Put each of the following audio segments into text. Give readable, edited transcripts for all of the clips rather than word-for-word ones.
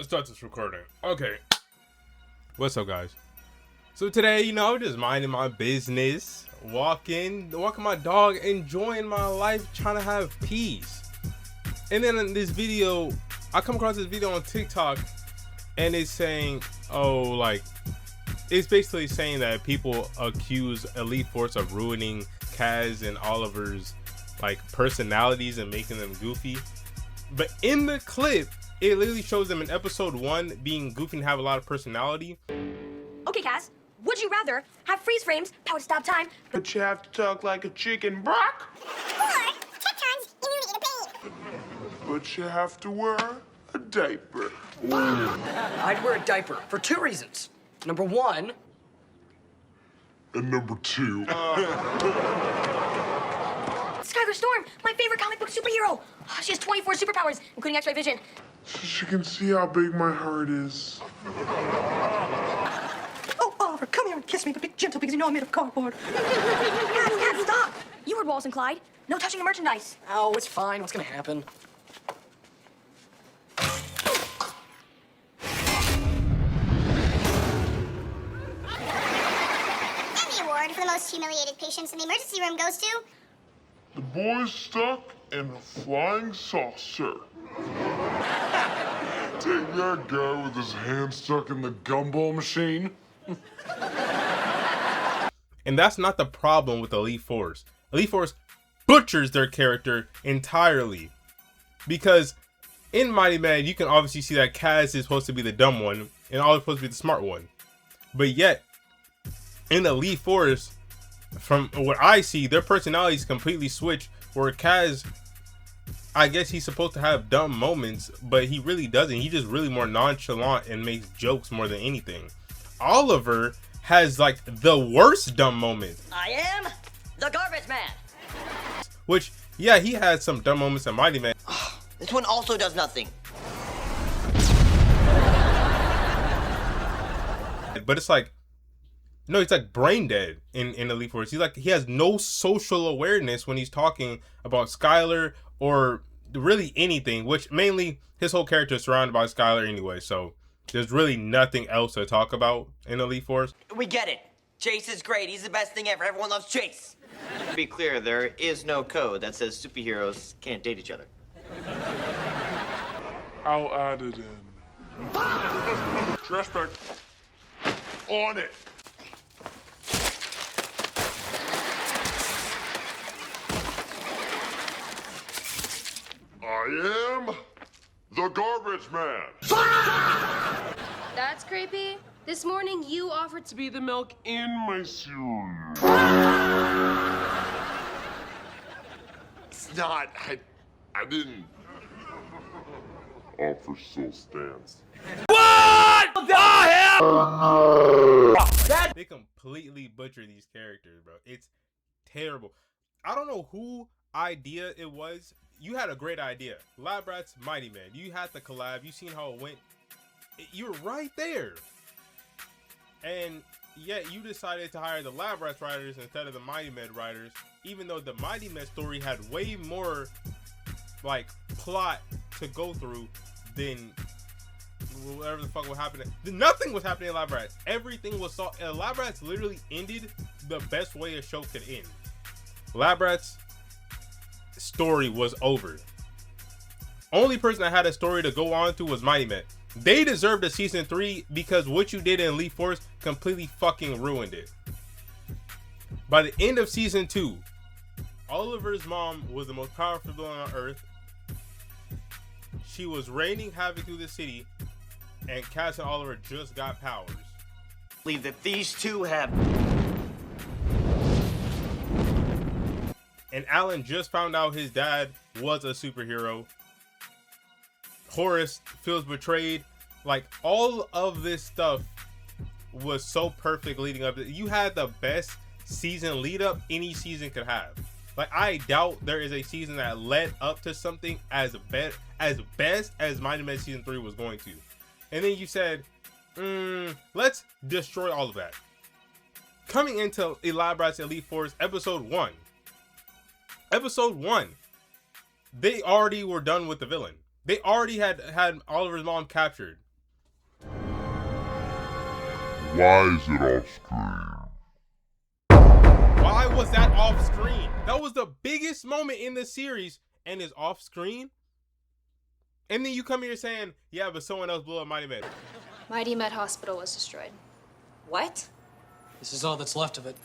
Let's start this recording. Okay. What's up, guys? So today, just minding my business, walking my dog, enjoying my life, trying to have peace. And then in this video, I come across this video on TikTok, and it's saying, it's basically saying that people accuse Elite Force of ruining Kaz and Oliver's personalities and making them goofy. But in the clip, it literally shows them in episode 1 being goofy and have a lot of personality. Okay, Kaz, would you rather have freeze frames, power to stop time, but you have to talk like a chicken, Brock? or Tectron's immunity to pain? But you have to wear a diaper. I'd wear a diaper for 2 reasons. Number 1. And number 2. Skylar Storm, my favorite comic book superhero. She has 24 superpowers, including X-ray vision. So she can see how big my heart is. Oh, Oliver, come here and kiss me, but be gentle because you know I'm made of cardboard. Kaz, stop! You heard Wallace and Clyde. No touching of merchandise. Oh, it's fine. What's gonna happen? And the award for the most humiliated patients in the emergency room goes to... The boy's stuck in a flying saucer. Take that guy with his hand stuck in the gumball machine. And that's not the problem with Elite Force. Elite Force butchers their character entirely. Because in Mighty Man, you can obviously see that Kaz is supposed to be the dumb one and Oliver's supposed to be the smart one. But yet, in Elite Force, from what I see, their personalities completely switch, where Kaz, I guess he's supposed to have dumb moments, but he really doesn't. He's just really more nonchalant and makes jokes more than anything. Oliver has the worst dumb moments. I am the garbage man. Which, yeah, he had some dumb moments in Mighty Man. This one also does nothing. But it's no, he's brain dead in Elite Force. He has no social awareness when he's talking about Skylar or really anything, which mainly his whole character is surrounded by Skylar anyway. So there's really nothing else to talk about in Elite Force. We get it. Chase is great. He's the best thing ever. Everyone loves Chase. To be clear, there is no code that says superheroes can't date each other. I'll add it in. Trash bag. On it. I am the garbage man. That's creepy. This morning you offered to be the milk. In my cereal. It's not. I didn't offer soul stance. They completely butcher these characters, bro. It's terrible. I don't know who idea it was. You had a great idea. Lab Rats, Mighty Man. You had the collab. You seen how it went. You were right there. And yet you decided to hire the Lab Rats writers instead of the Mighty Men writers, even though the Mighty Men story had way more plot to go through than whatever the fuck was happening. Nothing was happening in Lab Rats. Everything was Lab Rats literally ended the best way a show could end. Lab Rats story was over. Only person that had a story to go on to was Mighty Man. They deserved a season 3 because what you did in Elite Force completely fucking ruined it. By the end of season 2, Oliver's mom was the most powerful villain on Earth. She was raining havoc through the city, and Kaz and Oliver just got powers. I believe that these two have... And Alan just found out his dad was a superhero. Horace feels betrayed. All of this stuff was so perfect leading up. You had the best season lead up any season could have. I doubt there is a season that led up to something as best as Mighty Man season 3 was going to. And then you said, let's destroy all of that. Coming into Lab Rats Elite Force episode 1. Episode 1, they already were done with the villain. They already had Oliver's mom captured. Why is it off screen? Why was that off screen? That was the biggest moment in the series and is off screen? And then you come here saying, yeah, but someone else blew up Mighty Med. Mighty Med Hospital was destroyed. What? This is all that's left of it.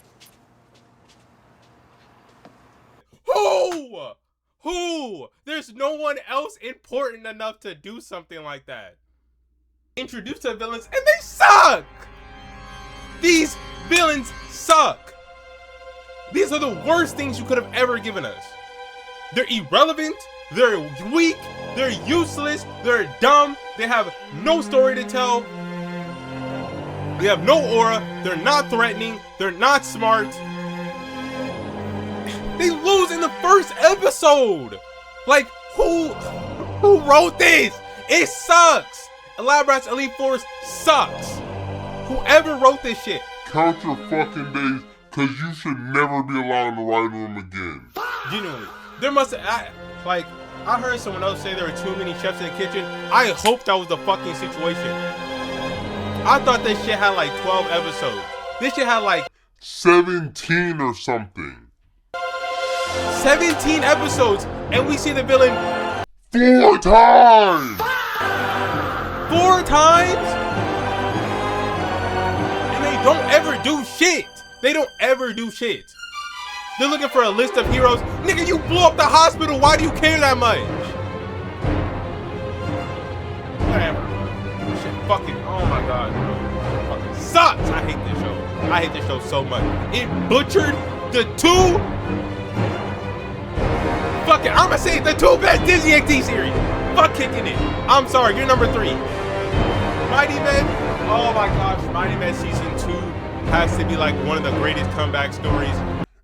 Who? Who? There's no one else important enough to do something like that. Introduce the villains and they suck! These villains suck! These are the worst things you could have ever given us. They're irrelevant, they're weak, they're useless, they're dumb, they have no story to tell, they have no aura, they're not threatening, they're not smart. They lose in the first episode! Like, who wrote this? It sucks! Lab Rats Elite Force sucks! Whoever wrote this shit. Count your fucking days, cause you should never be allowed in the writing room again. Genuinely. There must have, I heard someone else say there were too many chefs in the kitchen. I hope that was the fucking situation. I thought this shit had like 12 episodes. This shit had like 17 or something. 17 episodes, and we see the villain 4 times! 4 times? And they don't ever do shit. They don't ever do shit. They're looking for a list of heroes. Nigga, you blew up the hospital. Why do you care that much? Whatever. This shit fucking, oh my god, bro. Fucking sucks. I hate this show. I hate this show so much. It butchered the two. Fuck it. I'm gonna say the 2 best Disney XD series. Fuck kicking it. I'm sorry. You're number 3. Mighty Men. Oh my gosh. Mighty Men season 2 has to be like one of the greatest comeback stories.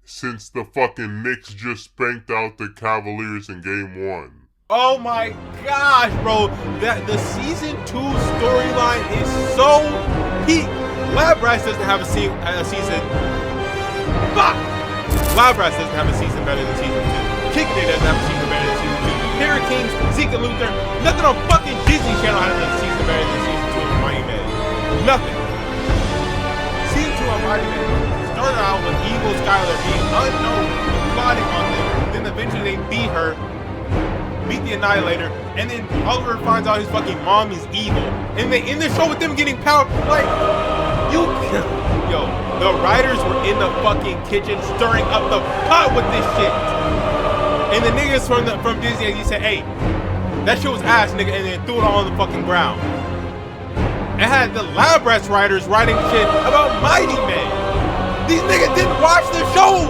Since the fucking Knicks just spanked out the Cavaliers in game 1. Oh my gosh, bro. The season 2 storyline is so peak. Lab Rats doesn't have a season. Fuck! Lab Rats doesn't have a season better than season 2. Kicking It doesn't have a season better than season 2. Hurricanes, Zeke and Luther, nothing on fucking Disney Channel has a season better than season 2 of Mighty Men. Nothing. Season 2 of Mighty Men started out with evil Skylar being unknown, plotting on them. Then eventually they beat her, beat the Annihilator, and then Oliver finds out his fucking mom is evil. And they end the show with them getting power. Like, yo, the writers were in the fucking kitchen stirring up the pot with this shit. And the niggas from Disney, he said, hey, that shit was ass, nigga, and then threw it all on the fucking ground. It had the Lab Rats writers writing shit about Mighty Men. These niggas didn't watch the show.